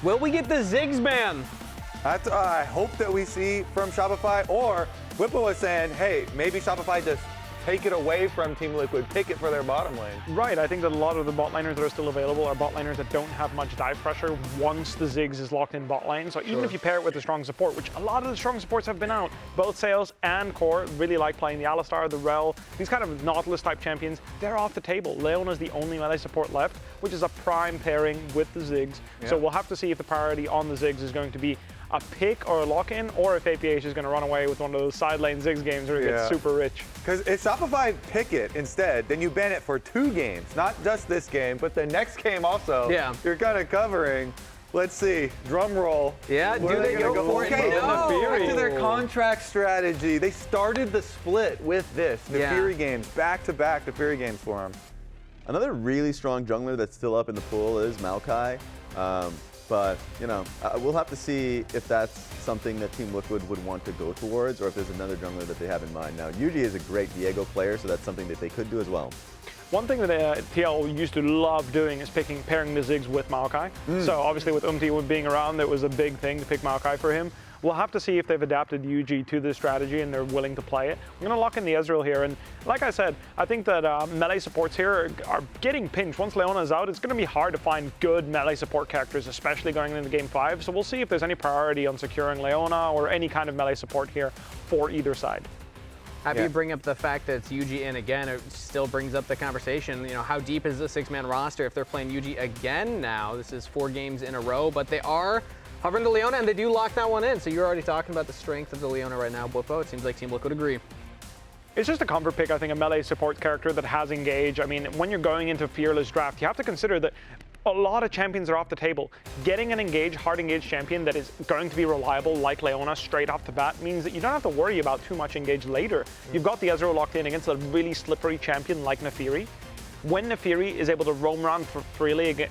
Will we get the Ziggs ban? That's I hope that we see from Shopify, or Whippo was saying, hey, maybe Shopify just take it away from Team Liquid, pick it for their bottom lane. Right, I think that a lot of the bot laners that are still available are bot laners that don't have much dive pressure once the Ziggs is locked in bot lane. So even if you pair it with the strong support, which a lot of the strong supports have been out, both Sales and Core really like playing the Alistar, the Rel, these kind of Nautilus type champions, they're off the table. LEona is the only melee support left, which is a prime pairing with the Ziggs. Yeah. So we'll have to see if the priority on the Ziggs is going to be a pick or a lock-in, or if APH is going to run away with one of those side lane Ziggs games where it gets super rich. Because if Shopify pick it instead, then you ban it for 2 games, not just this game, but the next game also. Yeah. You're kind of covering. Let's see, drum roll. Yeah, do they go for it? Okay, back to their contract strategy. They started the split with this, naafiri games, back-to-back naafiri games for them. Another really strong jungler that's still up in the pool is Maokai. But, you know, we'll have to see if that's something that Team Liquid would want to go towards, or if there's another jungler that they have in mind. Now, Yuuji is a great Viego player, so that's something that they could do as well. One thing that TL used to love doing is pairing the Ziggs with Maokai. So obviously with being around, it was a big thing to pick Maokai for him. We'll have to see if they've adapted Yuuji to this strategy and they're willing to play it. I'm going to lock in the Ezreal here, and like I said, I think that melee supports here are getting pinched. Once LEona is out, it's going to be hard to find good melee support characters, especially going into Game 5. So we'll see if there's any priority on securing LEona or any kind of melee support here for either side. Happy you bring up the fact that it's Yuuji in again. It still brings up the conversation. You know, how deep is the 6-man roster if they're playing Yuuji again now? This is 4 games in a row, but they are hovering to LEona, and they do lock that one in. So you're already talking about the strength of the LEona right now, Bvoy. It seems like Team Liquid would agree. It's just a comfort pick, I think, a melee support character that has engage. I mean, when you're going into Fearless Draft, you have to consider that a lot of champions are off the table. Getting an hard engaged champion that is going to be reliable like LEona straight off the bat means that you don't have to worry about too much engage later. You've got the Ezreal locked in against a really slippery champion like naafiri. When naafiri is able to roam around freely,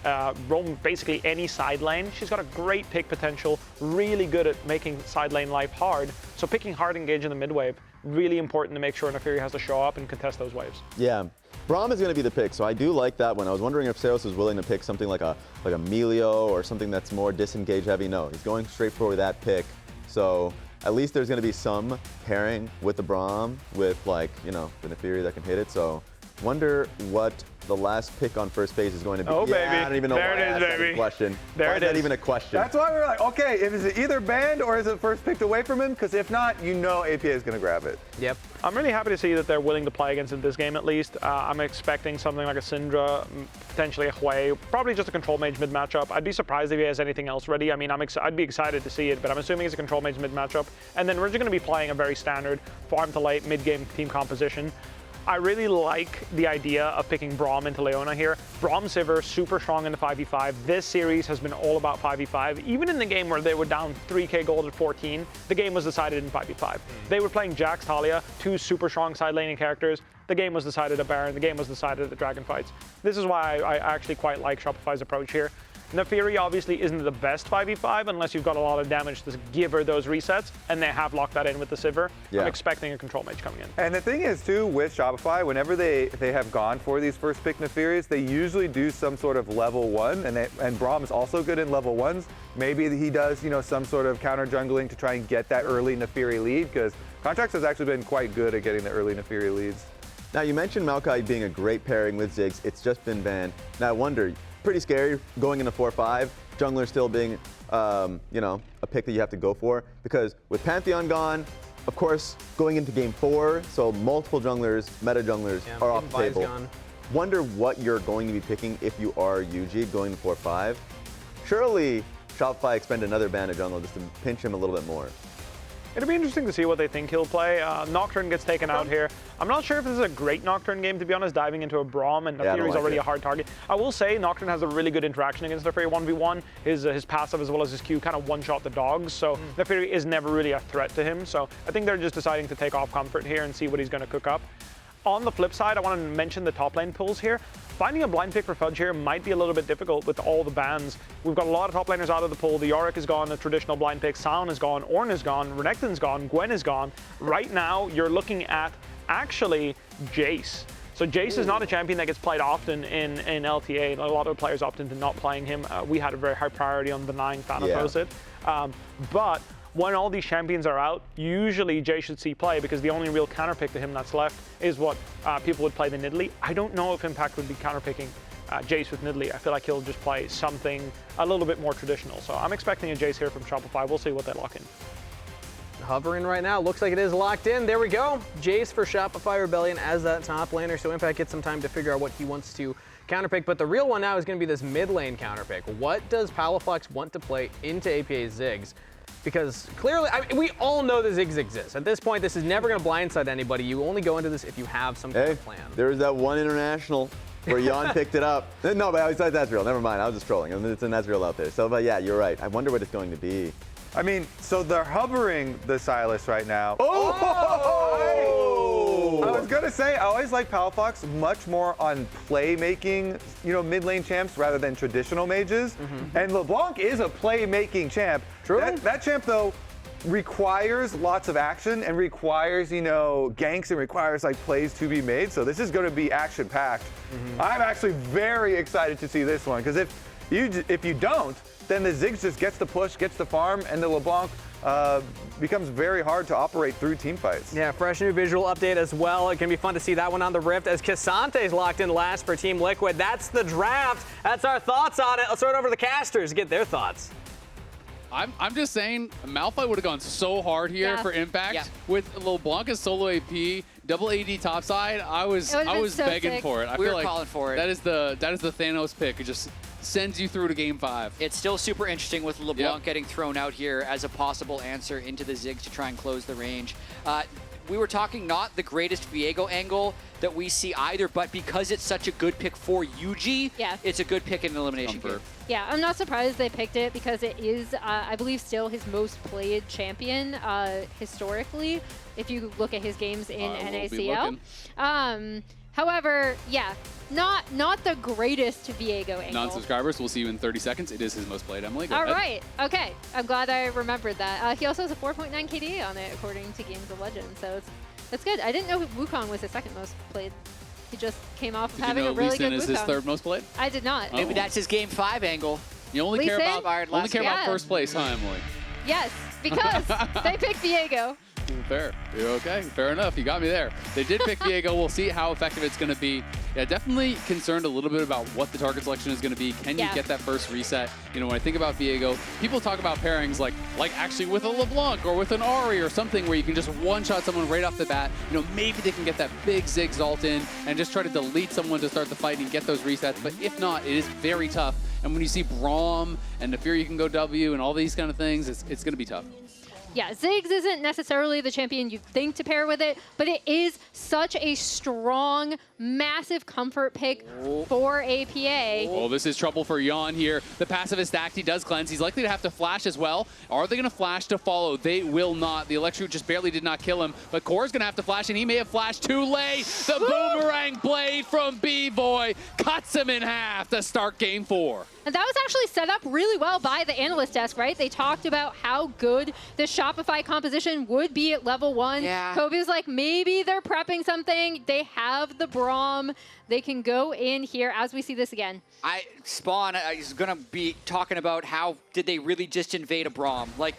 roam basically any side lane, she's got a great pick potential, really good at making side lane life hard. So picking hard engage in the mid wave, really important to make sure naafiri has to show up and contest those waves. Yeah, Braum is going to be the pick, so I do like that one. I was wondering if Saros was willing to pick something like a Melio or something that's more disengage heavy. No, he's going straight for that pick. So at least there's going to be some pairing with the Braum with, like, you know, the naafiri that can hit it. So wonder what the last pick on first base is going to be. Oh, baby. I don't even know there why it is, I asked baby. that question. There why it is that is. even a question? That's why we're like, okay, is it either banned or is it first picked away from him? Because if not, you know APA is going to grab it. Yep. I'm really happy to see that they're willing to play against it this game at least. I'm expecting something like a Syndra, potentially a Hwei, probably just a control mage mid matchup. I'd be surprised if he has anything else ready. I mean, I'd be excited to see it, but I'm assuming it's a control mage mid matchup. And then we're just going to be playing a very standard farm to late mid game team composition. I really like the idea of picking Braum into LEona here. Braum Sivir, super strong in the 5v5. This series has been all about 5v5. Even in the game where they were down 3k gold at 14, the game was decided in 5v5. They were playing Jax, Talia, 2 super strong side laning characters. The game was decided at Baron. The game was decided at the Dragon fights. This is why I actually quite like Shopify's approach here. naafiri obviously isn't the best 5v5 unless you've got a lot of damage to give her those resets, and they have locked that in with the Sivir. Yeah. I'm expecting a control mage coming in. And the thing is, too, with Shopify, whenever they have gone for these first pick naafiris, they usually do some sort of level 1, and Braum is also good in level 1s. Maybe he does, you know, some sort of counter jungling to try and get that early naafiri lead, because Contractz has actually been quite good at getting the early naafiri leads. Now, you mentioned Maokai being a great pairing with Ziggs. It's just been banned. Now, I wonder, pretty scary going into 4-5, jungler still being, you know, a pick that you have to go for, because with Pantheon gone, of course, going into game 4, so multiple junglers, meta junglers are off the table. Gone. Wonder what you're going to be picking if you are Yuuji going to 4-5. Surely Shopify expend another ban of jungle just to pinch him a little bit more. It'll be interesting to see what they think he'll play. Nocturne gets taken out here. I'm not sure if this is a great Nocturne game, to be honest, diving into a Braum, and naafiri is already a hard target. I will say Nocturne has a really good interaction against naafiri 1v1. His passive as well as his Q kind of one-shot the dogs, so naafiri is never really a threat to him. So I think they're just deciding to take off comfort here and see what he's going to cook up. On the flip side, I want to mention the top lane pulls here. Finding a blind pick for Fudge here might be a little bit difficult with all the bans. We've got a lot of top laners out of the pool. The Yorick is gone, the traditional blind pick. Sound is gone, Ornn is gone, Renekton's gone, Gwen is gone. Right now, you're looking at actually Jayce. So Jayce is not a champion that gets played often in LTA. A lot of players opt into not playing him. We had a very high priority on denying Thanatos it. But when all these champions are out, usually Jay should see play because the only real counterpick to him that's left is what people would play the Nidalee. I don't know if Impact would be counterpicking Jayce with Nidalee. I feel like he'll just play something a little bit more traditional. So I'm expecting a Jayce here from Shopify. We'll see what they lock in. Hovering right now. Looks like it is locked in. There we go. Jayce for Shopify Rebellion as that top laner. So Impact gets some time to figure out what he wants to counterpick. But the real one now is going to be this mid lane counterpick. What does Palafox want to play into APA's Ziggs? Because clearly, we all know the Ziggs exist. At this point, this is never going to blindside anybody. You only go into this if you have some kind of plan. There was that one international where Yeon picked it up. No, but besides Ezreal. Never mind. I was just trolling. I mean, it's an Ezreal out there. So, but yeah, you're right. I wonder what it's going to be. I mean, so they're hovering the Sylas right now. Oh! I was gonna say, I always like Palafox much more on playmaking, mid lane champs rather than traditional mages. And LeBlanc is a playmaking champ. True. That champ though requires lots of action and requires, ganks and requires like plays to be made. So this is gonna be action packed. I'm actually very excited to see this one because if you don't, then the Ziggs just gets the push, gets the farm, and the LeBlanc becomes very hard to operate through team fights. Yeah, fresh new visual update as well. It can be fun to see that one on the Rift as Ksante is locked in last for Team Liquid. That's the draft. That's our thoughts on it. Let's throw it over to the casters to get their thoughts. I'm just saying, Malphite would have gone so hard here for Impact with LeBlanc's solo AP, double AD topside. I was so begging sick. for it. I We feel were like calling for it. That is the Thanos pick. It just sends you through to Game 5. It's still super interesting with LeBlanc getting thrown out here as a possible answer into the Ziggs to try and close the range. We were talking not the greatest Viego angle that we see either, but because it's such a good pick for Yuuji, it's a good pick in an elimination game. Yeah, I'm not surprised they picked it because it is, I believe, still his most played champion historically, if you look at his games in NACL. However, not the greatest Viego angle. Non-subscribers, we'll see you in 30 seconds. It is his most played, Emily. Go All ahead. right. Okay. I'm glad I remembered that. He also has a 4.9 KD on it, according to Games of Legends. So it's good. I didn't know Wukong was his second most played. He just came off of having a really good Wukong. Is his third most played? I did not. Maybe that's his Game 5 angle. You only care about Yeah. first place, huh, Emily? Yes, because they picked Viego. Fair. You're okay. Fair enough. You got me there. They did pick Viego. We'll see how effective it's going to be. Yeah, definitely concerned a little bit about what the target selection is going to be. Can you get that first reset? When I think about Viego, people talk about pairings like actually with a LeBlanc or with an Ahri or something where you can just one-shot someone right off the bat. Maybe they can get that big Ziggs ult in and just try to delete someone to start the fight and get those resets. But if not, it is very tough. And when you see Braum and naafiri, you can go W and all these kind of things, it's going to be tough. Yeah, Ziggs isn't necessarily the champion you'd think to pair with it, but it is such a strong, massive comfort pick for APA. Oh, this is trouble for Yeon here. The passive is stacked. He does cleanse. He's likely to have to flash as well. Are they going to flash to follow? They will not. The Electro just barely did not kill him, but Core's going to have to flash, and he may have flashed too late. The boomerang blade from Bvoy cuts him in half to start Game 4. And that was actually set up really well by the analyst desk, right? They talked about how good the Shopify composition would be at level 1. Yeah. Kobe was like, maybe they're prepping something. They have the Braum. They can go in here as we see this again. Spawn is going to be talking about how did they really just invade a Braum. Like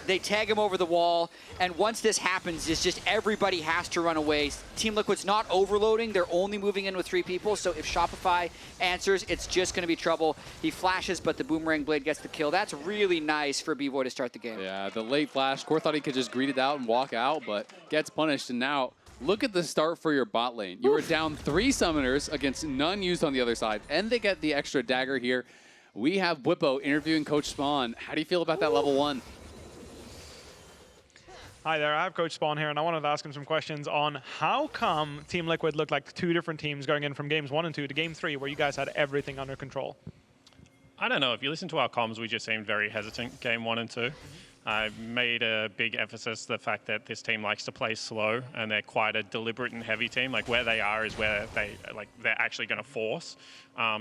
they tag him over the wall, and once this happens, it's just everybody has to run away. Team Liquid's not overloading. They're only moving in with 3 people, so if Shopify answers, it's just going to be trouble. He flashes, but the Boomerang Blade gets the kill. That's really nice for Bvoy to start the game. Yeah, the late flash. Core thought he could just greet it out and walk out, but gets punished, and now look at the start for your bot lane. You were down 3 summoners against none used on the other side, and they get the extra dagger here. We have Bwipo interviewing Coach Spawn. How do you feel about that level 1? Hi there, I have Coach Spawn here, and I wanted to ask him some questions on how come Team Liquid looked like 2 different teams going in from games 1 and 2 to game 3, where you guys had everything under control? I don't know. If you listen to our comms, we just seemed very hesitant game 1 and 2. I made a big emphasis the fact that this team likes to play slow, and they're quite a deliberate and heavy team. Like where they are is where they're actually going to force.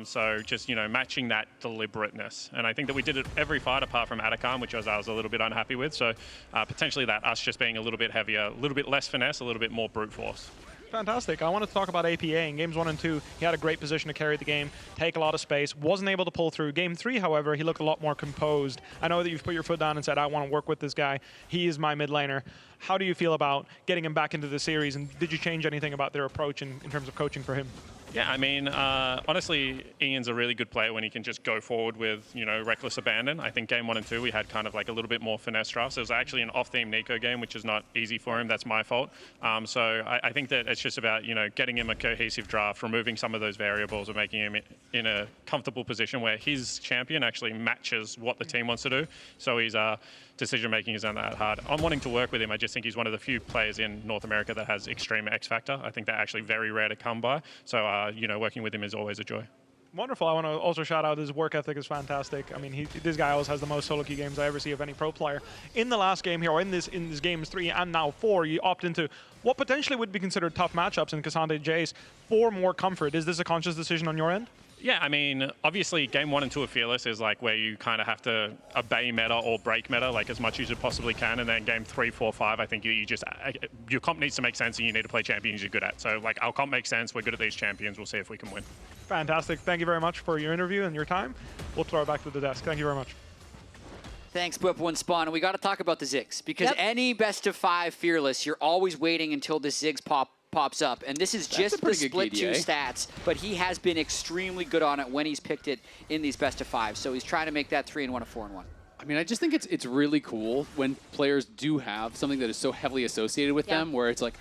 So just matching that deliberateness, and I think that we did it every fight apart from Atacam, which I was a little bit unhappy with. So potentially that us just being a little bit heavier, a little bit less finesse, a little bit more brute force. Fantastic. I want to talk about APA. In games 1 and 2, he had a great position to carry the game, take a lot of space, wasn't able to pull through. Game 3, however, he looked a lot more composed. I know that you've put your foot down and said, I want to work with this guy. He is my mid laner. How do you feel about getting him back into the series, and did you change anything about their approach in terms of coaching for him? Yeah, I mean, honestly, Ian's a really good player when he can just go forward with, reckless abandon. I think game 1 and 2, we had kind of like a little bit more finesse drafts. It was actually an off-theme Nico game, which is not easy for him. That's my fault. So I think that it's just about, getting him a cohesive draft, removing some of those variables and making him in a comfortable position where his champion actually matches what the team wants to do. So his decision-making isn't that hard. I'm wanting to work with him. I just think he's one of the few players in North America that has extreme X factor. I think they're actually very rare to come by. So, working with him is always a joy. Wonderful. I want to also shout out his work ethic is fantastic. I mean, this guy always has the most solo queue games I ever see of any pro player. In the last game here, or in this games 3 and now 4, you opt into what potentially would be considered tough matchups in Ksante Jayce for more comfort. Is this a conscious decision on your end? Yeah, I mean, obviously game 1 and 2 of Fearless is like where you kind of have to obey meta or break meta like as much as you possibly can, and then game 3, 4, 5, I think your comp needs to make sense and you need to play champions you're good at. So like our comp makes sense, we're good at these champions, we'll see if we can win. Fantastic. Thank you very much for your interview and your time. We'll throw it back to the desk. Thank you very much. Thanks, Bwoy Spawn. And we got to talk about the Ziggs, because any best of 5 Fearless, you're always waiting until the Ziggs pops up. And this is just the split 2 stats, but he has been extremely good on it when he's picked it in these best of 5. So he's trying to make that 3-1 a 4-1. I mean, I just think it's really cool when players do have something that is so heavily associated with them, where it's like,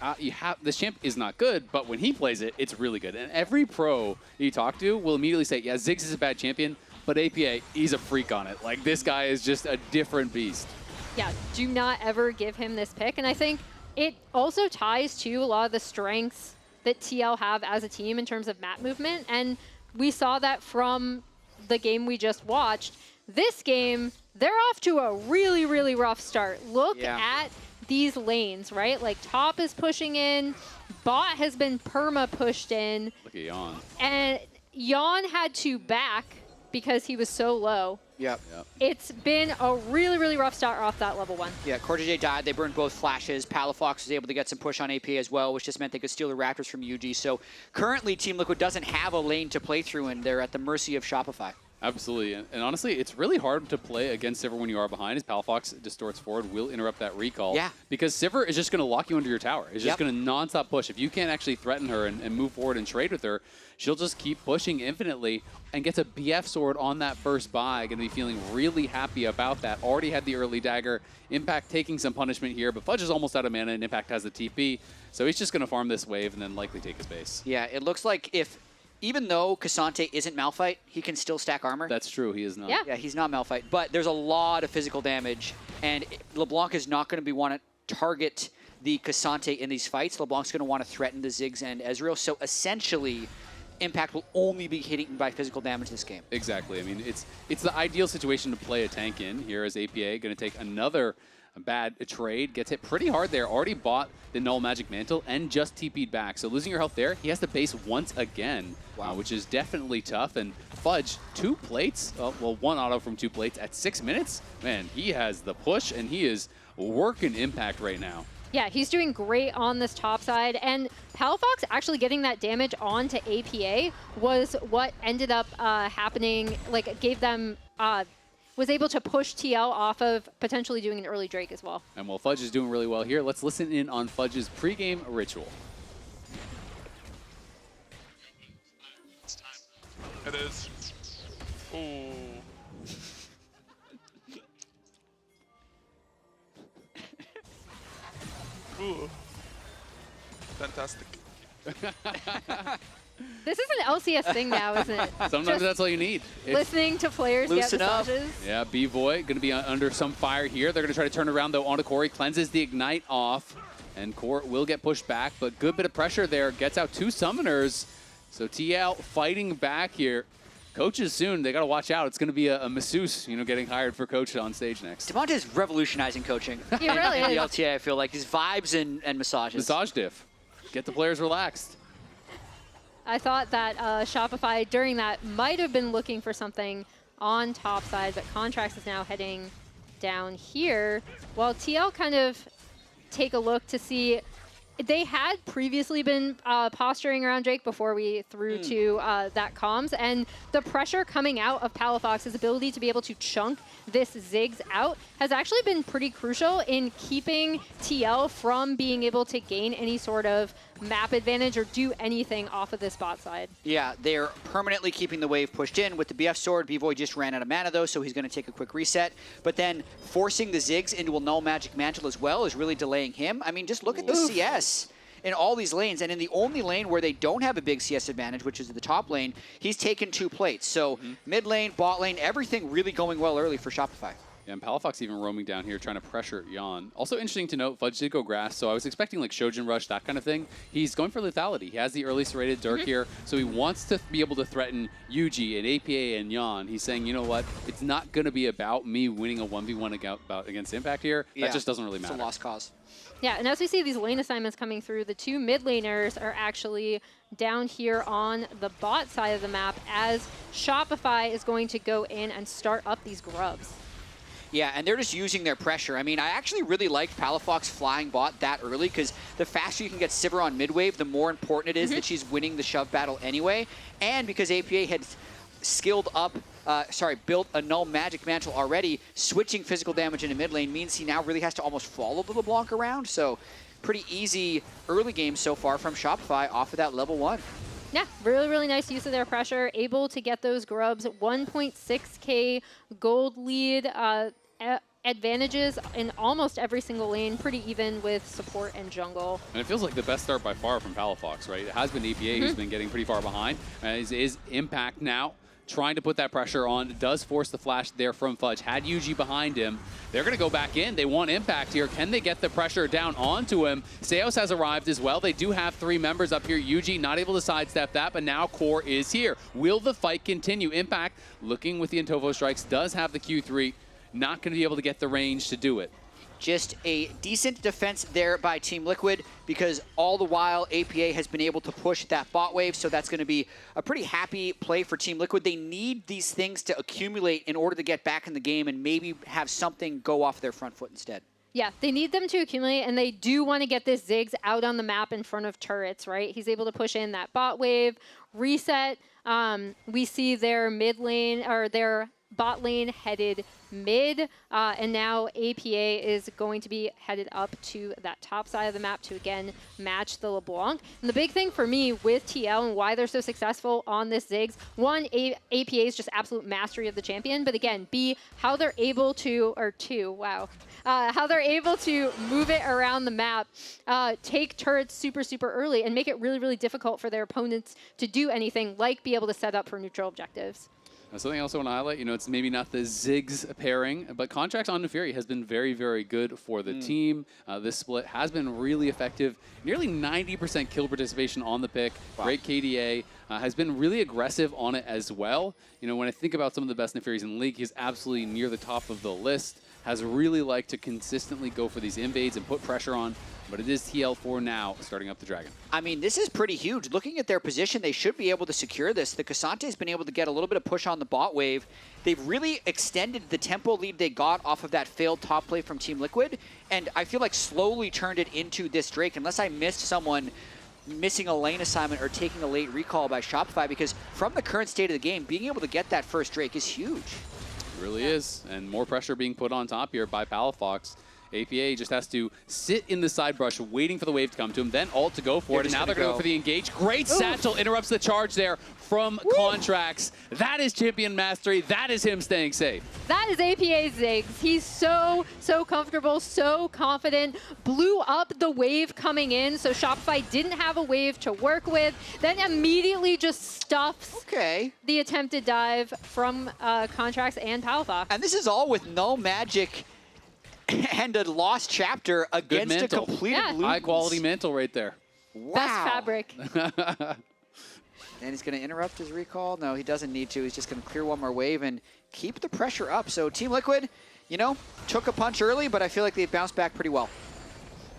this champ is not good, but when he plays it, it's really good. And every pro you talk to will immediately say, yeah, Ziggs is a bad champion, but APA, he's a freak on it. Like, this guy is just a different beast. Yeah, do not ever give him this pick. And I think it also ties to a lot of the strengths that TL have as a team in terms of map movement. And we saw that from the game we just watched. This game, they're off to a really, really rough start. Look at these lanes, right? Like, top is pushing in. Bot has been perma-pushed in. Look at Yeon. And Yeon had to back because he was so low. Yep. It's been a really, really rough start off that level 1. Yeah, CoreJJ died. They burned both flashes. Palafox was able to get some push on AP as well, which just meant they could steal the Raptors from Yuuji. So currently, Team Liquid doesn't have a lane to play through, and they're at the mercy of Shopify. Absolutely, and honestly, it's really hard to play against Sivir when you are behind, as Palafox distorts forward, will interrupt that recall. Yeah. Because Sivir is just going to lock you under your tower. It's just going to non-stop push. If you can't actually threaten her and move forward and trade with her, she'll just keep pushing infinitely and gets a BF sword on that first buy. Going to be feeling really happy about that. Already had the early dagger. Impact taking some punishment here, but Fudge is almost out of mana, and Impact has the TP. So he's just going to farm this wave and then likely take his base. Yeah, it looks like even though Ksante isn't Malphite, he can still stack armor. That's true, he is not. Yeah, he's not Malphite, but there's a lot of physical damage, and LeBlanc is not going to want to target the Ksante in these fights. LeBlanc's going to want to threaten the Ziggs and Ezreal, so essentially, Impact will only be hitting by physical damage this game. Exactly. I mean, it's the ideal situation to play a tank in. Here is APA going to take another bad trade. Gets hit pretty hard there. Already bought the Null Magic Mantle and just TP'd back. So losing your health there, he has to base once again, which is definitely tough. And Fudge, 2 plates, well, 1 auto from 2 plates at 6 minutes. Man, he has the push, and he is working Impact right now. Yeah, he's doing great on this top side, and Palafox actually getting that damage onto APA was what ended up happening, like gave them, was able to push TL off of potentially doing an early Drake as well. And while Fudge is doing really well here, let's listen in on Fudge's pregame ritual. It is. Ooh. Ooh. Fantastic. This is an LCS thing now, isn't it? Sometimes Just that's all you need. listening to players get massages. Yeah, Bvoy going to be under some fire here. They're going to try to turn around, though, onto Core. He cleanses the Ignite off, and Core will get pushed back, but good bit of pressure there. Gets out 2 summoners. So TL fighting back here. Coaches soon, they got to watch out. It's going to be a masseuse, getting hired for coach on stage next. Devontae's revolutionizing coaching. He really in is. the LTA, I feel like. His vibes and massages. Massage diff. Get the players relaxed. I thought that Shopify during that might have been looking for something on top side, but Contractz is now heading down here. While TL kind of take a look to see they had previously been posturing around Drake before we threw to that comms, and the pressure coming out of Palafox's ability to be able to chunk this Ziggs out has actually been pretty crucial in keeping TL from being able to gain any sort of map advantage or do anything off of this bot side. Yeah, they're permanently keeping the wave pushed in. With the BF sword, Bvoy just ran out of mana though, so he's going to take a quick reset. But then forcing the Ziggs into a null magic mantle as well is really delaying him. I mean, just look at the CS in all these lanes, and in the only lane where they don't have a big CS advantage, which is the top lane, he's taken 2 plates. So mid lane, bot lane, everything really going well early for Shopify. Yeah, and Palafox even roaming down here, trying to pressure Yeon. Also interesting to note, Fudge did go grass, so I was expecting like Shojin Rush, that kind of thing. He's going for lethality. He has the early serrated Dirk here, so he wants to be able to threaten Yuuji and APA and Yeon. He's saying, you know what, it's not going to be about me winning a 1v1 against Impact here. That just doesn't really matter. It's a lost cause. Yeah, and as we see these lane assignments coming through, the 2 mid laners are actually down here on the bot side of the map as Shopify is going to go in and start up these grubs. Yeah, and they're just using their pressure. I mean, I actually really liked Palafox flying bot that early because the faster you can get Sivir on mid-wave, the more important it is that she's winning the shove battle anyway. And because APA had built a null magic mantle already, switching physical damage into mid lane means he now really has to almost follow the LeBlanc around. So pretty easy early game so far from Shopify off of that level 1. Yeah, really, really nice use of their pressure. Able to get those grubs. 1.6k gold lead. Advantages in almost every single lane, pretty even with support and jungle. And it feels like the best start by far from Palafox, right? It has been EPA who's been getting pretty far behind. Is Impact now trying to put that pressure on, does force the flash there from Fudge. Had Yuuji behind him. They're going to go back in. They want Impact here. Can they get the pressure down onto him? Seos has arrived as well. They do have 3 members up here. Yuuji not able to sidestep that, but now Core is here. Will the fight continue? Impact, looking with the Intovo strikes, does have the Q3. Not going to be able to get the range to do it. Just a decent defense there by Team Liquid because all the while APA has been able to push that bot wave, so that's going to be a pretty happy play for Team Liquid. They need these things to accumulate in order to get back in the game and maybe have something go off their front foot instead. Yeah, they need them to accumulate, and they do want to get this Ziggs out on the map in front of turrets, right? He's able to push in that bot wave, reset. We see their mid lane, or their bot lane headed mid, and now APA is going to be headed up to that top side of the map to again match the LeBlanc. And the big thing for me with TL and why they're so successful on this Ziggs, one, APA is just absolute mastery of the champion, but again, B, how they're able to, how they're able to move it around the map, take turrets super, super early, and make it really, really difficult for their opponents to do anything like be able to set up for neutral objectives. Something else I want to highlight, it's maybe not the Ziggs pairing, but Contractz on naafiri has been very, very good for the team. This split has been really effective. Nearly 90% kill participation on the pick. Wow. Great KDA. Has been really aggressive on it as well. When I think about some of the best naafiris in the league, he's absolutely near the top of the list. Has really liked to consistently go for these invades and put pressure on. But it is TL4 now, starting up the Dragon. I mean, this is pretty huge. Looking at their position, they should be able to secure this. The Ksante has been able to get a little bit of push on the bot wave. They've really extended the tempo lead they got off of that failed top play from Team Liquid, and I feel like slowly turned it into this Drake, unless I missed someone missing a lane assignment or taking a late recall by Shopify, because from the current state of the game, being able to get that first Drake is huge. It really is, and more pressure being put on top here by Palafox. APA just has to sit in the side brush waiting for the wave to come to him, then ult to go for it, and now they're going to go for the engage. Great satchel interrupts the charge there from Contractz. That is champion mastery. That is him staying safe. That is APA Ziggs. He's so comfortable, so confident. Blew up the wave coming in, so Shopify didn't have a wave to work with. Then immediately just stuffs the attempted dive from Contractz and Palafox. And this is all with no magic and a lost chapter against a completed loot. High quality mantle right there. Wow. Best fabric. And he's going to interrupt his recall. No, he doesn't need to. He's just going to clear one more wave and keep the pressure up. So Team Liquid, took a punch early, but I feel like they've bounced back pretty well.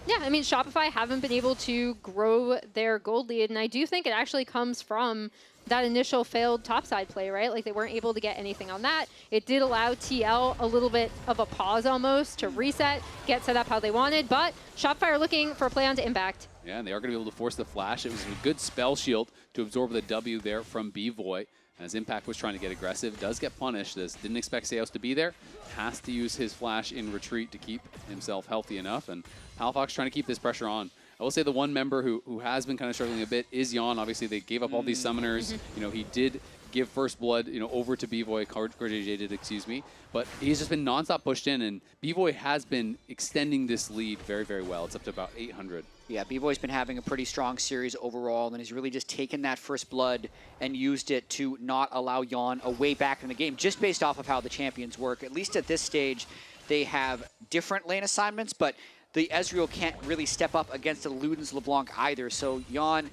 Yeah, I mean, Shopify haven't been able to grow their gold lead, and I do think it actually comes from that initial failed topside play, right? Like they weren't able to get anything on that. It did allow TL a little bit of a pause almost to reset, get set up how they wanted, but Shopify are looking for a play onto Impact. Yeah, and they are going to be able to force the flash. It was a good spell shield to absorb the W there from Bvoy. As Impact was trying to get aggressive, does get punished. As didn't expect Seos to be there, has to use his flash in retreat to keep himself healthy enough. And Palafox trying to keep this pressure on. I will say the one member who has been kind of struggling a bit is Yeon. Obviously, they gave up all these summoners. You know, he did give first blood, you know, over to Bvoy. CoreJJ did, excuse me. But he's just been nonstop pushed in, and Bvoy has been extending this lead very, very well. It's up to about 800. Yeah, Bvoy's been having a pretty strong series overall, and he's really just taken that first blood and used it to not allow Yeon a way back in the game, just based off of how the champions work. At least at this stage, they have different lane assignments, but the Ezreal can't really step up against the Luden's LeBlanc either. So Yeon,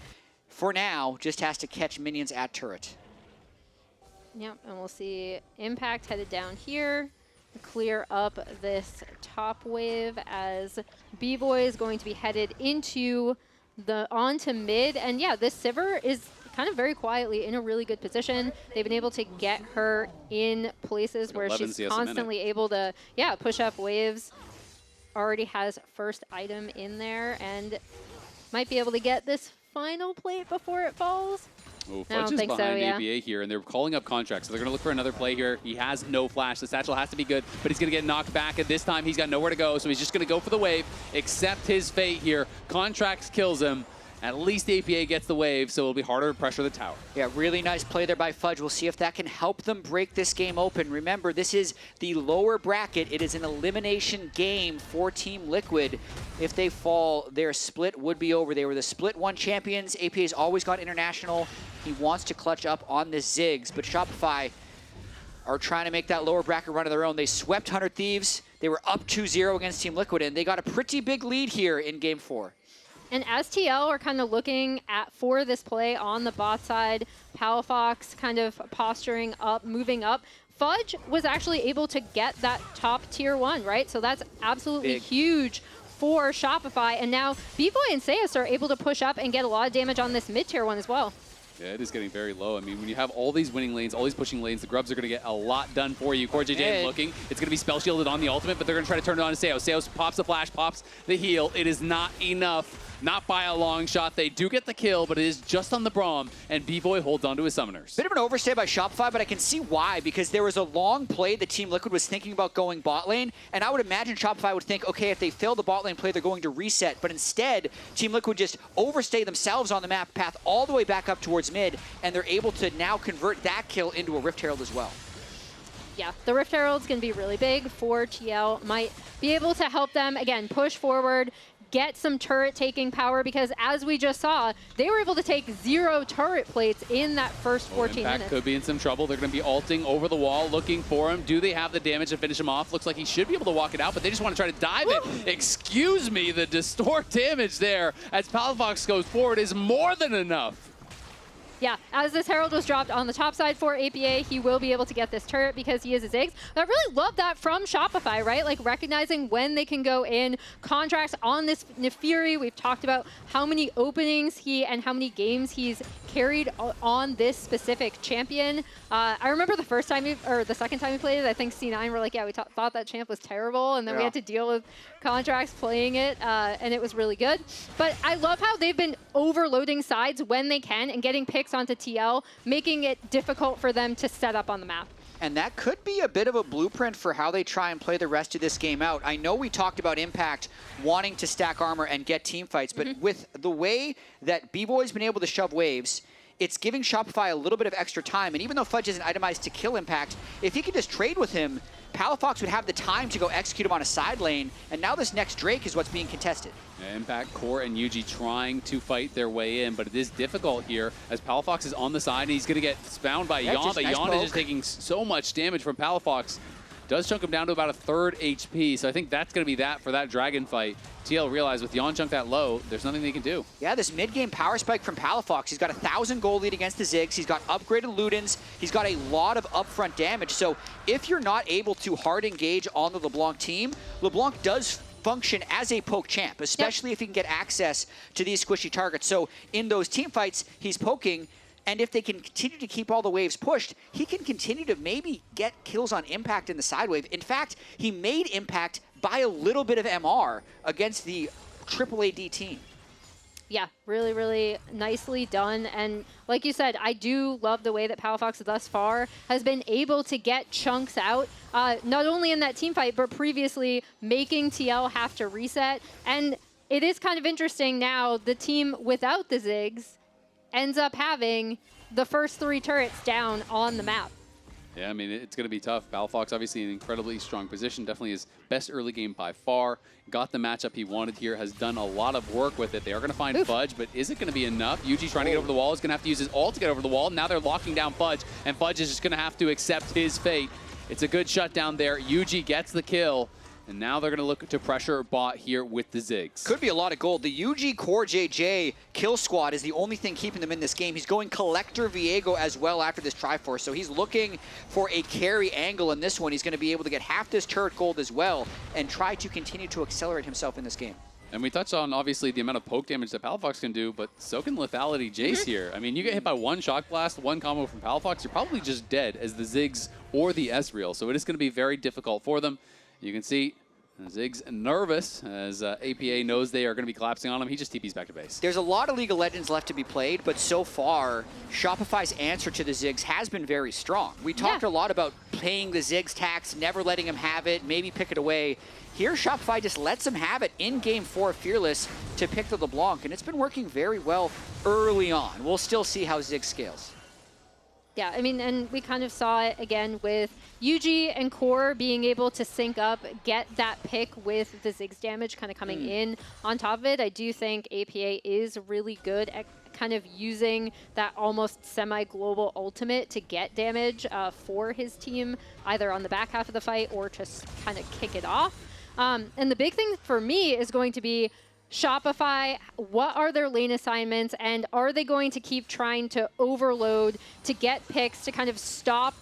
for now, just has to catch minions at turret. Yep, and we'll see Impact headed down here, clear up this top wave as Bvoy is going to be headed into onto mid. And yeah, this Sivir is kind of very quietly in a really good position. They've been able to get her in places where she's constantly able to, push up waves. Already has first item in there and might be able to get this final plate before it falls. Oh, Fudge is behind APA here, and they're calling up Contractz, so they're going to look for another play here. He has no flash. The satchel has to be good, but he's going to get knocked back, and this time he's got nowhere to go, so he's just going to go for the wave, accept his fate here. Contractz kills him. At least APA gets the wave, so it'll be harder to pressure the tower. Yeah, really nice play there by Fudge. We'll see if that can help them break this game open. Remember, this is the lower bracket. It is an elimination game for Team Liquid. If they fall, their split would be over. They were the split 1 champions. APA's always gone international. He wants to clutch up on the Ziggs, but Shopify are trying to make that lower bracket run of their own. They swept 100 Thieves. They were up 2-0 against Team Liquid, and they got a pretty big lead here in Game 4. And as TL are kind of looking for this play on the bot side, Palafox kind of posturing up, moving up, Fudge was actually able to get that top tier 1, right? So that's absolutely huge for Shopify. And now Bvoy and Seos are able to push up and get a lot of damage on this mid tier 1 as well. Yeah, it is getting very low. I mean, when you have all these winning lanes, all these pushing lanes, the Grubs are going to get a lot done for you. CoreJJ looking. It's going to be spell shielded on the ultimate, but they're going to try to turn it on to Seos. Seos pops the flash, pops the heal. It is not enough. Not by a long shot. They do get the kill, but it is just on the Braum, and Bvoy holds on to his summoners. Bit of an overstay by Shopify, but I can see why, because there was a long play that Team Liquid was thinking about going bot lane, and I would imagine Shopify would think, okay, if they fail the bot lane play, they're going to reset, but instead, Team Liquid just overstay themselves on the map path all the way back up towards mid, and they're able to now convert that kill into a Rift Herald as well. Yeah, the Rift Herald's going to be really big for TL. Might be able to help them, again, push forward, get some turret taking power, because as we just saw, they were able to take 0 turret plates in that first 14 minutes. Could be in some trouble. They're going to be ulting over the wall, looking for him. Do they have the damage to finish him off? Looks like he should be able to walk it out, but they just want to try to dive it. Excuse me, the distort damage there as Palafox goes forward is more than enough. Yeah, as this Herald was dropped on the top side for APA, he will be able to get this turret because he is a Ziggs. But I really love that from Shopify, right? Like recognizing when they can go in. Contractz on this naafiri. We've talked about how many openings and how many games he's carried on this specific champion. I remember the first time the second time we played it, I think C9 were like, yeah, we thought that champ was terrible, and then we had to deal with Contractz playing it, and it was really good. But I love how they've been overloading sides when they can and getting picks onto TL, making it difficult for them to set up on the map. And that could be a bit of a blueprint for how they try and play the rest of this game out. I know we talked about Impact wanting to stack armor and get team fights, but with the way that Bvoy's been able to shove waves, it's giving Shopify a little bit of extra time. And even though Fudge isn't itemized to kill Impact, if he could just trade with him, Palafox would have the time to go execute him on a side lane. And now this next Drake is what's being contested. Yeah, Impact, Core, and Yuuji trying to fight their way in, but it is difficult here as Palafox is on the side and he's going to get spawned by Yeon, but Yeon is just taking so much damage from Palafox. Does chunk him down to about a 3rd HP, so I think that's going to be that for that dragon fight. TL realized with Yeon chunked that low, there's nothing they can do. Yeah, this mid-game power spike from Palafox. He's got a 1,000 gold lead against the Ziggs. He's got upgraded Ludens. He's got a lot of upfront damage. So if you're not able to hard engage on the LeBlanc team, LeBlanc does function as a poke champ, especially if he can get access to these squishy targets. So in those team fights, he's poking. And if they can continue to keep all the waves pushed, he can continue to maybe get kills on Impact in the side wave. In fact, he made Impact by a little bit of MR against the triple AD team. Yeah, really, really nicely done. And like you said, I do love the way that Palafox thus far has been able to get chunks out, not only in that team fight, but previously making TL have to reset. And it is kind of interesting now, the team without the Ziggs ends up having the first 3 turrets down on the map. Yeah, I mean, it's going to be tough. Palafox obviously in an incredibly strong position. Definitely his best early game by far. Got the matchup he wanted here. Has done a lot of work with it. They are going to find Fudge, but is it going to be enough? Yuuji trying to get over the wall. Is going to have to use his ult to get over the wall. Now they're locking down Fudge, and Fudge is just going to have to accept his fate. It's a good shutdown there. Yuuji gets the kill. And now they're going to look to pressure bot here with the Ziggs. Could be a lot of gold. The Yuuji CoreJJ kill squad is the only thing keeping them in this game. He's going Collector Viego as well after this Triforce, so he's looking for a carry angle in this one. He's going to be able to get half this turret gold as well and try to continue to accelerate himself in this game. And we touched on, obviously, the amount of poke damage that Palafox can do, but so can lethality Jayce here. I mean, you get hit by one shock blast, one combo from Palafox, you're probably just dead as the Ziggs or the Ezreal, so it is going to be very difficult for them. You can see Ziggs nervous as APA knows they are going to be collapsing on him. He just TPs back to base. There's a lot of League of Legends left to be played, but so far, Shopify's answer to the Ziggs has been very strong. We talked a lot about paying the Ziggs tax, never letting him have it, maybe pick it away. Here, Shopify just lets him have it in Game 4 Fearless to pick the LeBlanc, and it's been working very well early on. We'll still see how Ziggs scales. Yeah, I mean, and we kind of saw it again with Yuuji and Core being able to sync up, get that pick with the Ziggs damage kind of coming in on top of it. I do think APA is really good at kind of using that almost semi-global ultimate to get damage for his team, either on the back half of the fight or to kind of kick it off. And the big thing for me is going to be Shopify, what are their lane assignments, and are they going to keep trying to overload to get picks to kind of stop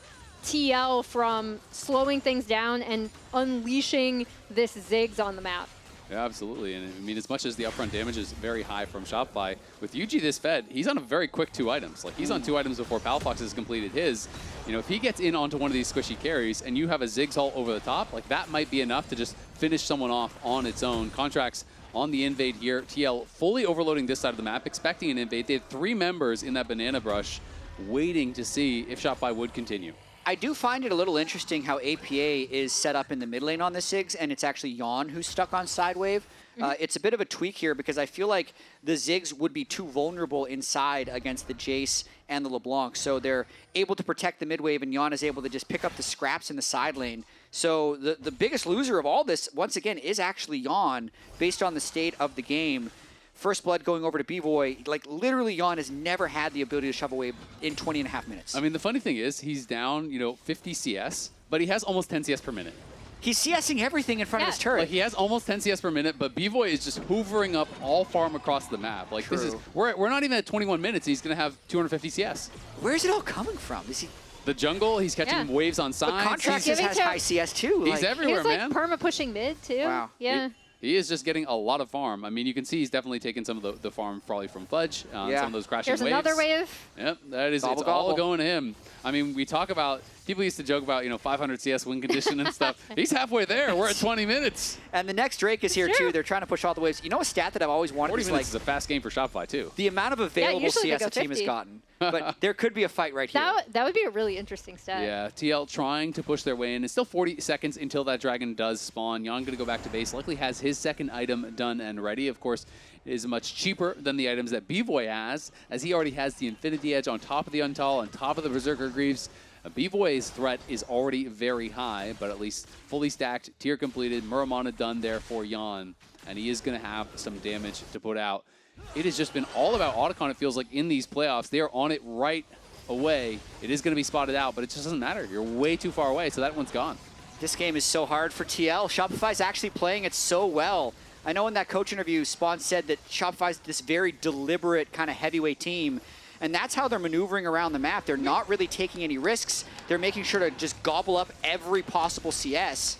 TL from slowing things down and unleashing this Ziggs on the map? Yeah, absolutely. And I mean, as much as the upfront damage is very high from Shopify, with Yuuji this fed, he's on a very quick 2 items. Like, he's on 2 items before Palafox has completed his. You know, if he gets in onto one of these squishy carries and you have a Ziggs ult over the top, like, that might be enough to just finish someone off on its own. Contractz on the invade here. TL fully overloading this side of the map, expecting an invade. They had 3 members in that banana brush waiting to see if Shopify would continue. I do find it a little interesting how APA is set up in the mid lane on the Ziggs, and it's actually Yeon who's stuck on side wave. It's a bit of a tweak here because I feel like the Ziggs would be too vulnerable inside against the Jayce and the LeBlanc. So they're able to protect the mid wave, and Yeon is able to just pick up the scraps in the side lane. So the biggest loser of all this, once again, is actually Yeon, based on the state of the game. First blood going over to Bvoy. Like, literally, Yeon has never had the ability to shove away in 20.5 minutes. I mean, the funny thing is, he's down, 50 CS, but he has almost 10 CS per minute. He's CSing everything in front of his turret. Like, he has almost 10 CS per minute, but Bvoy is just hoovering up all farm across the map. Like, this is, we're not even at 21 minutes, and he's going to have 250 CS. Where's it all coming from? Is he... The jungle, he's catching waves on sides. But Contractz has high CS too. He's everywhere, man. He's like perma pushing mid too. Wow. Yeah. He is just getting a lot of farm. I mean, you can see he's definitely taking some of the farm probably from Fudge on some of those crashing waves. There's another wave. Yep, that is, it's all going to him. I mean, we talk about, people used to joke about, 500 CS win condition and stuff. He's halfway there. We're at 20 minutes. And the next Drake is here too. They're trying to push all the waves. You know a stat that I've always wanted 40 is minutes like, is a fast game for Shopify too. The amount of available CS the team has gotten. But there could be a fight right here. That would be a really interesting stat. Yeah, TL trying to push their way in. It's still 40 seconds until that dragon does spawn. Yeon going to go back to base. Likely has his second item done and ready. Of course, it is much cheaper than the items that Bvoy has, as he already has the Infinity Edge on top of the Untall, on top of the Berserker Greaves. Bvoy's threat is already very high, but at least fully stacked, tier completed, Muramana done there for Yeon, and he is going to have some damage to put out. It has just been all about Otacon, it feels like, in these playoffs. They are on it right away. It is going to be spotted out, but it just doesn't matter. You're way too far away, so that one's gone. This game is so hard for TL. Shopify's actually playing it so well. I know in that coach interview, Spawn said that Shopify's this very deliberate kind of heavyweight team, and that's how they're maneuvering around the map. They're not really taking any risks. They're making sure to just gobble up every possible CS.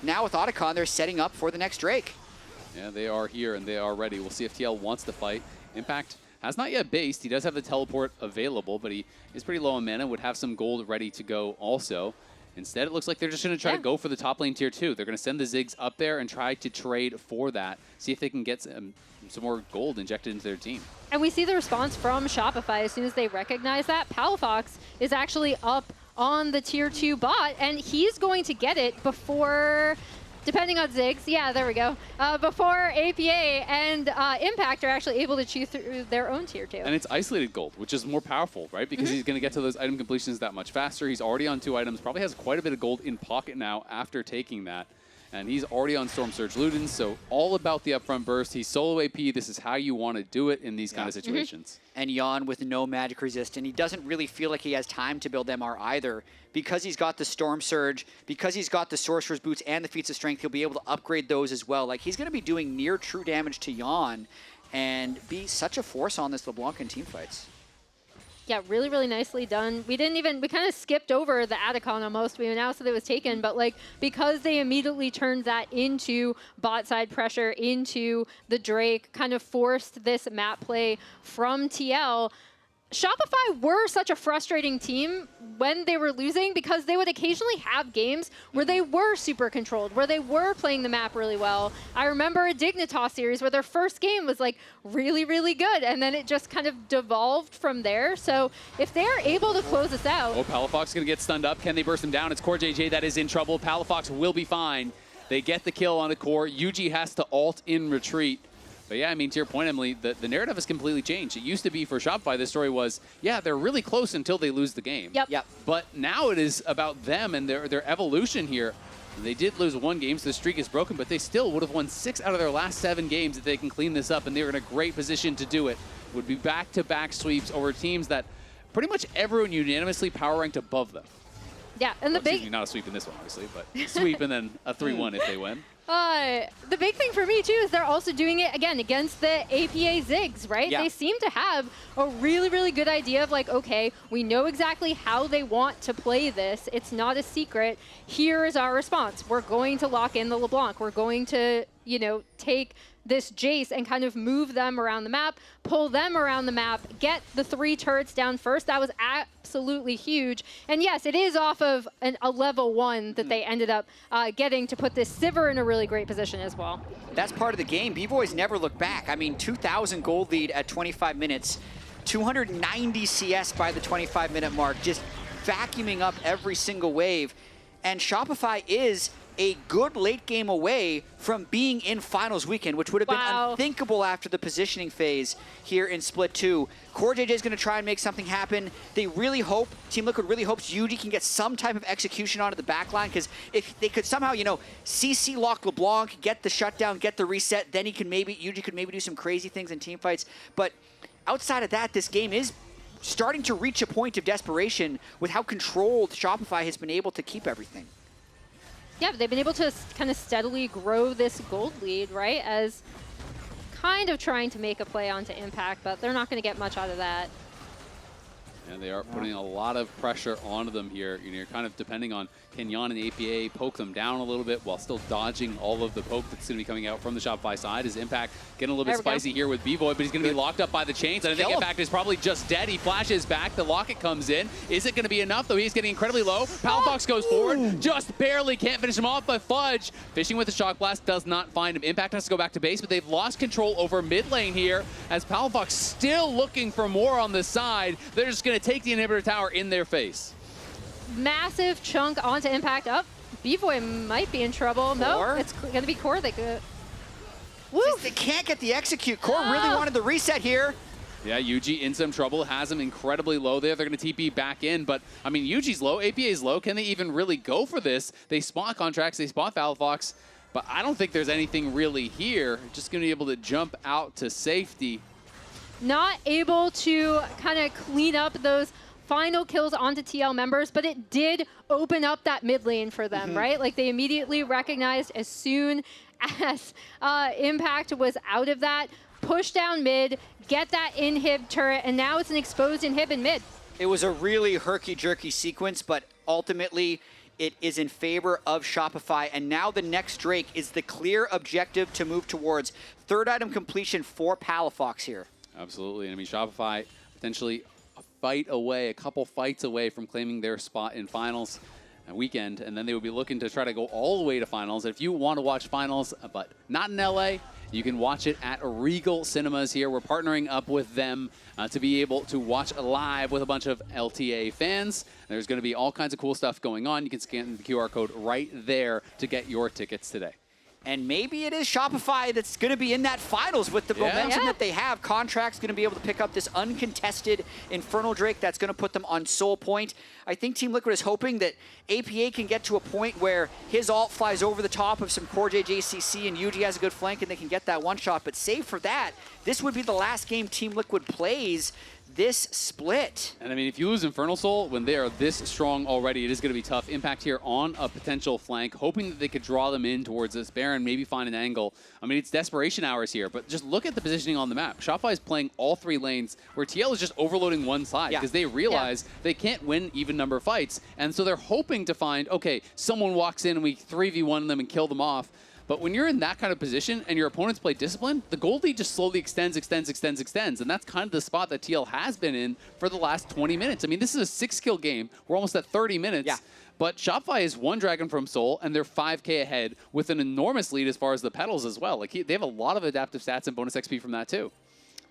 Now with Otacon, they're setting up for the next Drake. Yeah, they are here and they are ready. We'll see if TL wants to fight. Impact has not yet based. He does have the teleport available, but he is pretty low on mana, would have some gold ready to go also. Instead, it looks like they're just going to try to go for the top lane tier 2. They're going to send the Ziggs up there and try to trade for that, see if they can get some more gold injected into their team. And we see the response from Shopify as soon as they recognize that. Palafox is actually up on the tier 2 bot, and he's going to get it before, depending on Ziggs, yeah, there we go, before APA and Impact are actually able to chew through their own tier 2. And it's isolated gold, which is more powerful, right? Because he's going to get to those item completions that much faster. He's already on 2 items, probably has quite a bit of gold in pocket now after taking that. And he's already on Storm Surge Ludens, so all about the upfront burst. He's solo AP. This is how you want to do it in these kind of situations. And Yeon with no magic resist, and he doesn't really feel like he has time to build MR either. Because he's got the Storm Surge, because he's got the Sorcerer's Boots and the Feats of Strength, he'll be able to upgrade those as well. Like, he's going to be doing near true damage to Yeon and be such a force on this LeBlanc in teamfights. Yeah, really, really nicely done. We kind of skipped over the Adicon almost. We announced that it was taken, but like, because they immediately turned that into bot side pressure, into the Drake, kind of forced this map play from TL. Shopify were such a frustrating team when they were losing because they would occasionally have games where they were super controlled, where they were playing the map really well. I remember a Dignitas series where their first game was like really, really good, and then it just kind of devolved from there. So if they're able to close this out... Oh, Palafox is going to get stunned up. Can they burst him down? It's CoreJJ that is in trouble. Palafox will be fine. They get the kill on the core. Yuuji has to ult in retreat. But yeah, I mean, to your point, Emily, the narrative has completely changed. It used to be for Shopify, the story was, yeah, they're really close until they lose the game. Yep. But now it is about them and their evolution here. They did lose 1 game, so the streak is broken, but they still would have won 6 out of their last 7 games if they can clean this up, and they're in a great position to do it. Would be back-to-back sweeps over teams that pretty much everyone unanimously power ranked above them. Yeah, and the Excuse me, not a sweep in this one, obviously, but sweep and then a 3-1 if they win. The big thing for me, too, is they're also doing it, again, against the APA Ziggs, right? Yeah. They seem to have a really, really good idea of, like, okay, we know exactly how they want to play this. It's not a secret. Here is our response. We're going to lock in the LeBlanc. We're going to, you know, take this Jayce and kind of move them around the map, pull them around the map, get the 3 turrets down first. That was absolutely huge. And yes, it is off of a level 1 that they ended up getting to put this Sivir in a really great position as well. That's part of the game. Bvoy's never looked back. I mean, 2,000 gold lead at 25 minutes, 290 CS by the 25-minute mark, just vacuuming up every single wave. And Shopify is a good late game away from being in finals weekend, which would have been unthinkable after the positioning phase here in Split 2. CoreJJ is going to try and make something happen. They really hope, Team Liquid really hopes Yuuji can get some type of execution onto the back line, because if they could somehow, you know, CC lock LeBlanc, get the shutdown, get the reset, then Yuuji could maybe do some crazy things in team fights. But outside of that, this game is starting to reach a point of desperation with how controlled Shopify has been able to keep everything. Yeah, they've been able to kind of steadily grow this gold lead, right? As kind of trying to make a play onto Impact, but they're not going to get much out of that. And they are putting a lot of pressure onto them here. You know, you're kind of depending on can Yeon and APA poke them down a little bit while still dodging all of the poke that's going to be coming out from the Shopify side. Is Impact getting a little bit spicy here with Bvoy, but he's going to be locked up by the chains. And I think Impact is probably just dead. He flashes back. The locket comes in. Is it going to be enough, though? He's getting incredibly low. Palafox goes forward. Just barely can't finish him off, but Fudge, fishing with the Shock Blast, does not find him. Impact has to go back to base, but they've lost control over mid lane here as Palafox still looking for more on the side. They're just going to take the inhibitor tower in their face. Massive chunk onto Impact. Up. Bvoy might be in trouble. No, it's going to be Core that could. They can't get the execute. Core really wanted the reset here. Yeah, Yuuji in some trouble, has him incredibly low there. They're going to TP back in, but I mean, Yuuji's low, APA's low. Can they even really go for this? They spot Contractz, they spot Palafox, but I don't think there's anything really here. Just going to be able to jump out to safety. Not able to kind of clean up those final kills onto TL members, but it did open up that mid lane for them, right? Like they immediately recognized as soon as Impact was out of that, push down mid, get that inhib turret, and now it's an exposed inhib in mid. It was a really herky-jerky sequence, but ultimately it is in favor of Shopify, and now the next Drake is the clear objective to move towards. 3rd item completion for Palafox here. Absolutely. And I mean, Shopify potentially a couple fights away from claiming their spot in finals weekend, and then they would be looking to try to go all the way to finals. If you want to watch finals, but not in LA, you can watch it at Regal Cinemas here. We're partnering up with them to be able to watch live with a bunch of LTA fans. There's going to be all kinds of cool stuff going on. You can scan the QR code right there to get your tickets today. And maybe it is Shopify that's going to be in that finals with the momentum that they have. Contractz going to be able to pick up this uncontested Infernal Drake that's going to put them on Soul Point. I think Team Liquid is hoping that APA can get to a point where his ult flies over the top of some CoreJJ CC and Yuuji has a good flank and they can get that one shot. But save for that, this would be the last game Team Liquid plays this split. And I mean, if you lose Infernal Soul when they are this strong already, it is going to be tough. Impact here on a potential flank, hoping that they could draw them in towards this Baron, maybe find an angle. I mean, it's desperation hours here, but just look at the positioning on the map. Shopify is playing all 3 lanes, where TL is just overloading one side because they realize they can't win even number of fights. And so they're hoping to find, okay, someone walks in and we 3v1 them and kill them off. But when you're in that kind of position and your opponents play discipline, the gold lead just slowly extends. And that's kind of the spot that TL has been in for the last 20 minutes. I mean, this is a 6-kill game. We're almost at 30 minutes. Yeah. But Shopify is 1 Dragon from Soul, and they're 5K ahead with an enormous lead as far as the pedals as well. Like they have a lot of adaptive stats and bonus XP from that too.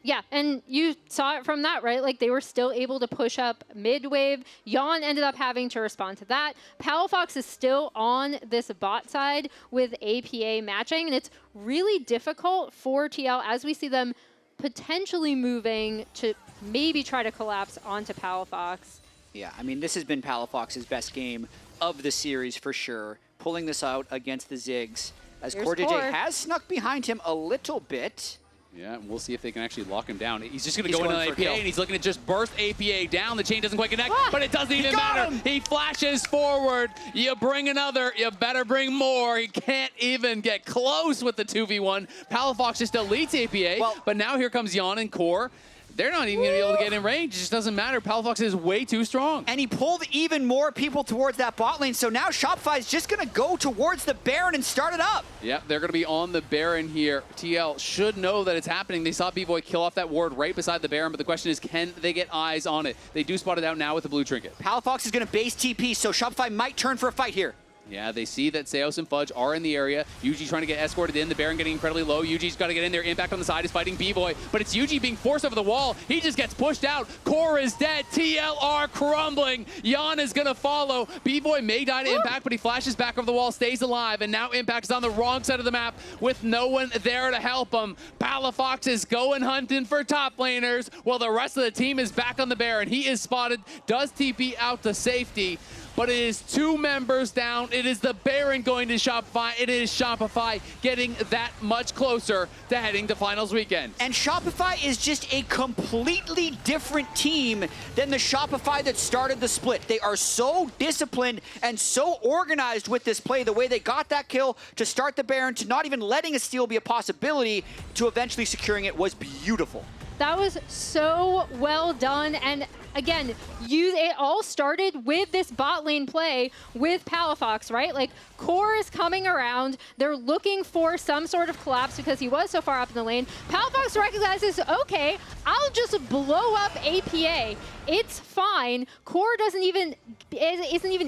Yeah, and you saw it from that, right? Like, they were still able to push up mid-wave. Yeon ended up having to respond to that. Palafox is still on this bot side with APA matching, and it's really difficult for TL as we see them potentially moving to maybe try to collapse onto Palafox. Yeah, I mean, this has been Palafox's best game of the series for sure, pulling this out against the Ziggs, as CoreJJ has snuck behind him a little bit. Yeah, we'll see if they can actually lock him down. He's just going to go into APA, and he's looking to just burst APA down. The chain doesn't quite connect, but it doesn't even matter. He flashes forward. You bring another. You better bring more. He can't even get close with the 2v1. Palafox just deletes APA, but now here comes Yeon and Core. They're not even going to be able to get in range. It just doesn't matter. Palafox is way too strong. And he pulled even more people towards that bot lane, so now Shopify is just going to go towards the Baron and start it up. Yep, they're going to be on the Baron here. TL should know that it's happening. They saw Bvoy kill off that ward right beside the Baron, but the question is, can they get eyes on it? They do spot it out now with the blue trinket. Palafox is going to base TP, so Shopify might turn for a fight here. Yeah, they see that Seos and Fudge are in the area. Yuuji trying to get escorted in. The Baron getting incredibly low. Yuuji's got to get in there. Impact on the side is fighting Bvoy, but it's Yuuji being forced over the wall. He just gets pushed out. Core is dead. TLR crumbling. Yeon is going to follow. Bvoy may die to Impact, but he flashes back over the wall, stays alive, and now Impact is on the wrong side of the map with no one there to help him. Palafox is going hunting for top laners while the rest of the team is back on the Baron. He is spotted, does TP out to safety, but it is 2 members down. It is the Baron going to Shopify. It is Shopify getting that much closer to heading to finals weekend. And Shopify is just a completely different team than the Shopify that started the split. They are so disciplined and so organized with this play. The way they got that kill to start the Baron, to not even letting a steal be a possibility, to eventually securing it was beautiful. That was so well done, and again, it all started with this bot lane play with Palafox, right? Like, Core is coming around. They're looking for some sort of collapse because he was so far up in the lane. Palafox recognizes, okay, I'll just blow up APA. It's fine. Core isn't even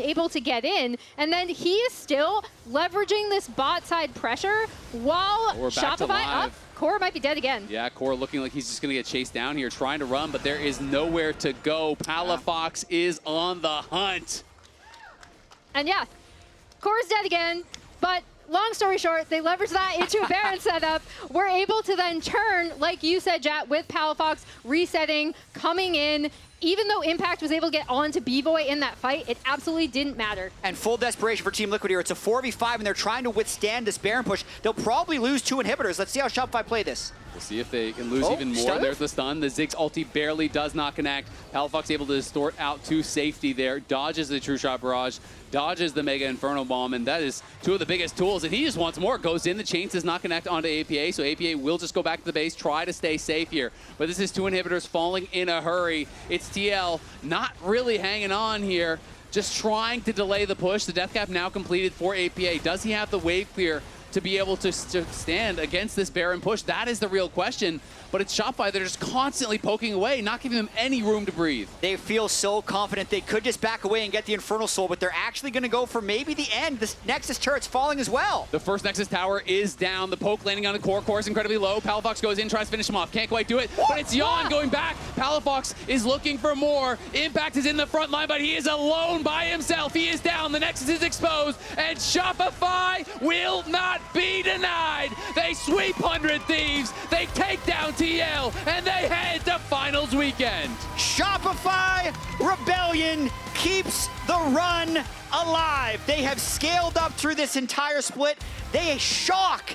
able to get in, and then he is still leveraging this bot side pressure while Shopify up. Core might be dead again. Yeah, Core looking like he's just going to get chased down here, trying to run, but there is nowhere to go. Palafox is on the hunt. And yeah, Core's dead again, but long story short, they leverage that into a Baron setup. We're able to then turn, like you said, Jat, with Palafox resetting, coming in. Even though Impact was able to get onto Bvoy in that fight, it absolutely didn't matter. And full desperation for Team Liquid here. It's a 4v5, and they're trying to withstand this Baron push. They'll probably lose 2 inhibitors. Let's see how Shopify play this. We'll see if they can lose even more. There's the stun. The Ziggs ulti barely does not connect. Palafox able to distort out to safety there. Dodges the True Shot Barrage. Dodges the Mega Inferno Bomb. And that is 2 of the biggest tools. And he just wants more. Goes in. The chain does not connect onto APA. So APA will just go back to the base. Try to stay safe here. But this is 2 inhibitors falling in a hurry. It's TL not really hanging on here. Just trying to delay the push. The death cap now completed for APA. Does he have the wave clear to be able to stand against this Baron push? That is the real question. But it's Shopify that are just constantly poking away, not giving them any room to breathe. They feel so confident they could just back away and get the Infernal Soul, but they're actually going to go for maybe the end. This Nexus turret's falling as well. The first Nexus tower is down. The poke landing on the core is incredibly low. Palafox goes in, tries to finish him off. Can't quite do it, but it's Yeon going back. Palafox is looking for more. Impact is in the front line, but he is alone by himself. He is down. The Nexus is exposed, and Shopify will not be denied. They sweep 100 Thieves. They take down TL, and they head to finals weekend. Shopify Rebellion keeps the run alive. They have scaled up through this entire split. They shock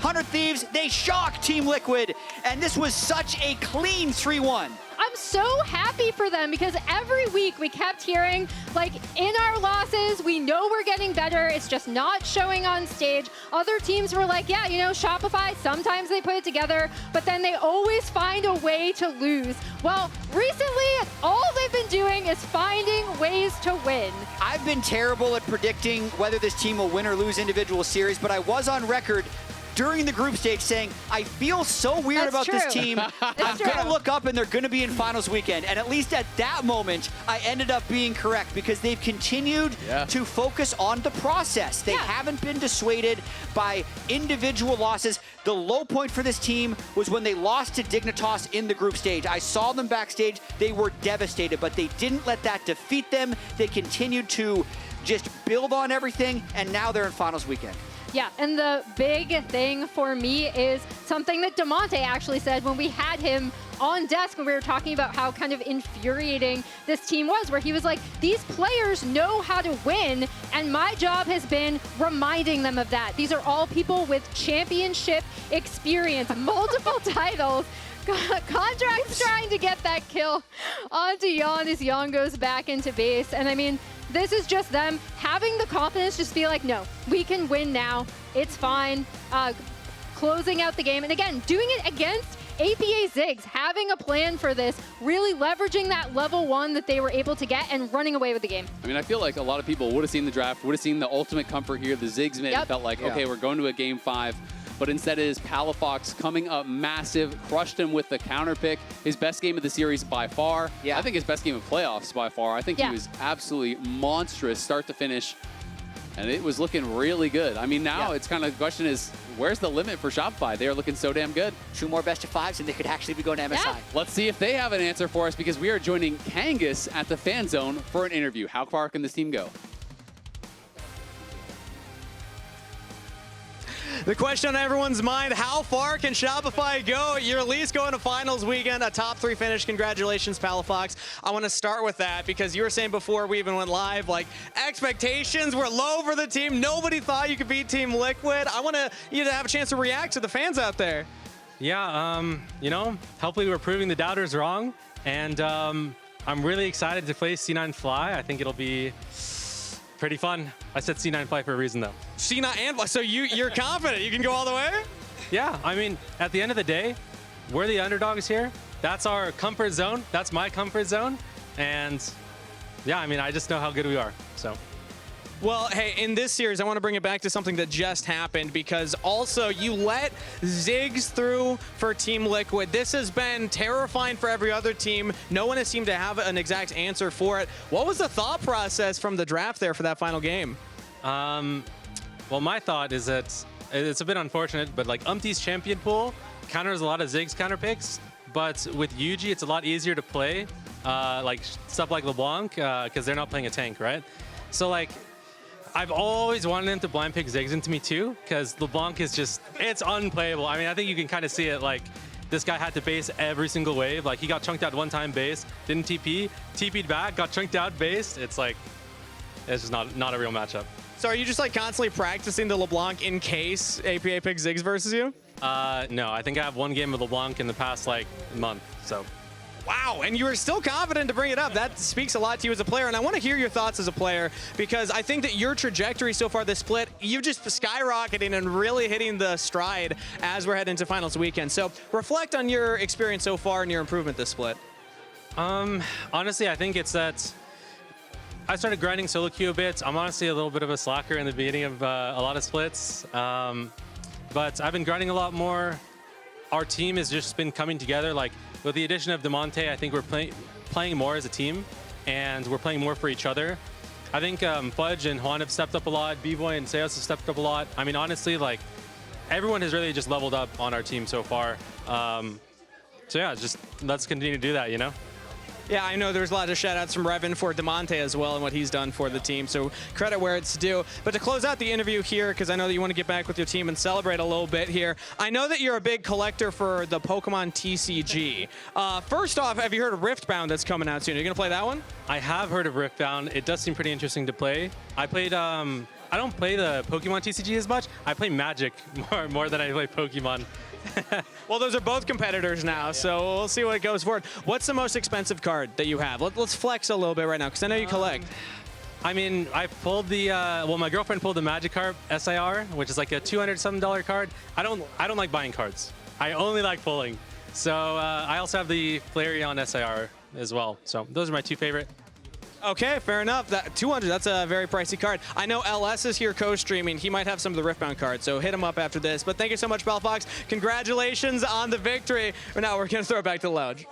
100 Thieves. They shock Team Liquid. And this was such a clean 3-1. I'm so happy for them because every week we kept hearing, like, in our losses, we know we're getting better. It's just not showing on stage. Other teams were like, yeah, you know, Shopify, sometimes they put it together, but then they always find a way to lose. Well, recently, all they've been doing is finding ways to win. I've been terrible at predicting whether this team will win or lose individual series, but I was on record during the group stage saying, I feel so weird about this team. I'm going to look up and they're going to be in finals weekend. And at least at that moment, I ended up being correct because they've continued to focus on the process. They haven't been dissuaded by individual losses. The low point for this team was when they lost to Dignitas in the group stage. I saw them backstage. They were devastated, but they didn't let that defeat them. They continued to just build on everything, and now they're in finals weekend. Yeah, and the big thing for me is something that Demonte actually said when we had him on desk when we were talking about how kind of infuriating this team was, where he was like, these players know how to win, and my job has been reminding them of that. These are all people with championship experience, multiple titles. Contractz trying to get that kill onto Yeon as Yeon goes back into base. And I mean, this is just them having the confidence, just feel like, no, we can win now. It's fine. Closing out the game. And again, doing it against APA Ziggs, having a plan for this, really leveraging that level 1 that they were able to get and running away with the game. I mean, I feel like a lot of people would have seen the draft, would have seen the ultimate comfort here. The Ziggs maybe felt like, okay, we're going to a game 5. But instead it is Palafox coming up massive, crushed him with the counter pick. His best game of the series by far. I think his best game of playoffs by far. I think he was absolutely monstrous start to finish. And it was looking really good. I mean, now it's kind of the question is, where's the limit for Shopify? They are looking so damn good. 2 more best of 5s and they could actually be going to MSI. Let's see if they have an answer for us because we are joining Kangas at the fan zone for an interview. How far can this team go? The question on everyone's mind, how far can Shopify go? You're at least going to finals weekend, a top 3 finish. Congratulations, Palafox. I want to start with that because you were saying before we even went live, like, expectations were low for the team. Nobody thought you could beat Team Liquid. I want you to have a chance to react to the fans out there. Yeah, you know, hopefully we're proving the doubters wrong. And I'm really excited to play C9 Fly. I think it'll be pretty fun. I said C9 Fly for a reason, though. C9 and Fly. So you're confident you can go all the way? Yeah, I mean, at the end of the day, we're the underdogs here. That's our comfort zone. That's my comfort zone. And yeah, I mean, I just know how good we are, so. Well, hey, in this series, I want to bring it back to something that just happened because also you let Ziggs through for Team Liquid. This has been terrifying for every other team. No one has seemed to have an exact answer for it. What was the thought process from the draft there for that final game? Well, my thought is that it's a bit unfortunate, but like Umpty's champion pool counters a lot of Ziggs counter picks, but with Yuuji, it's a lot easier to play, like stuff like LeBlanc, because they're not playing a tank, right? So like, I've always wanted him to blind pick Ziggs into me too, because LeBlanc is just, it's unplayable. I mean, I think you can kind of see it, like, this guy had to base every single wave. Like, he got chunked out one time base, didn't TP, TP'd back, got chunked out base. It's like, it's just not a real matchup. So are you just like constantly practicing the LeBlanc in case APA picks Ziggs versus you? No, I think I have one game of LeBlanc in the past, like, month, so. Wow, and you were still confident to bring it up. That speaks a lot to you as a player, and I want to hear your thoughts as a player because I think that your trajectory so far this split, you've just skyrocketing and really hitting the stride as we're heading into finals weekend. So reflect on your experience so far and your improvement this split. Honestly, I think it's that I started grinding solo queue a bit. I'm honestly a little bit of a slacker in the beginning of a lot of splits. But I've been grinding a lot more. Our team has just been coming together. Like with the addition of Demonte, I think we're playing more as a team, and we're playing more for each other. I think Fudge and Juan have stepped up a lot. Bvoy and Seos have stepped up a lot. I mean, honestly, like everyone has really just leveled up on our team so far. So yeah, just let's continue to do that, you know? Yeah, I know there's a lot of shout-outs from Revan for Demonte as well and what he's done for the team, so credit where it's due. But to close out the interview here, because I know that you want to get back with your team and celebrate a little bit here, I know that you're a big collector for the Pokemon TCG. First off, have you heard of Riftbound that's coming out soon? Are you going to play that one? I have heard of Riftbound. It does seem pretty interesting to play. I played, I don't play the Pokemon TCG as much. I play Magic more than I play Pokemon. Well, those are both competitors now, so we'll see what it goes forward. What's the most expensive card that you have? Let's flex a little bit right now, because I know you collect. I mean, I pulled the, well, my girlfriend pulled the Magikarp SIR, which is like a $200-something card. I don't like buying cards. I only like pulling. So I also have the Flareon SIR as well. So those are my two favorite. Okay, fair enough. That 200, that's a very pricey card. I know LS is here co-streaming. He might have some of the Riftbound cards, so hit him up after this. But thank you so much, Palafox. Congratulations on the victory. Now we're going to throw it back to the lounge.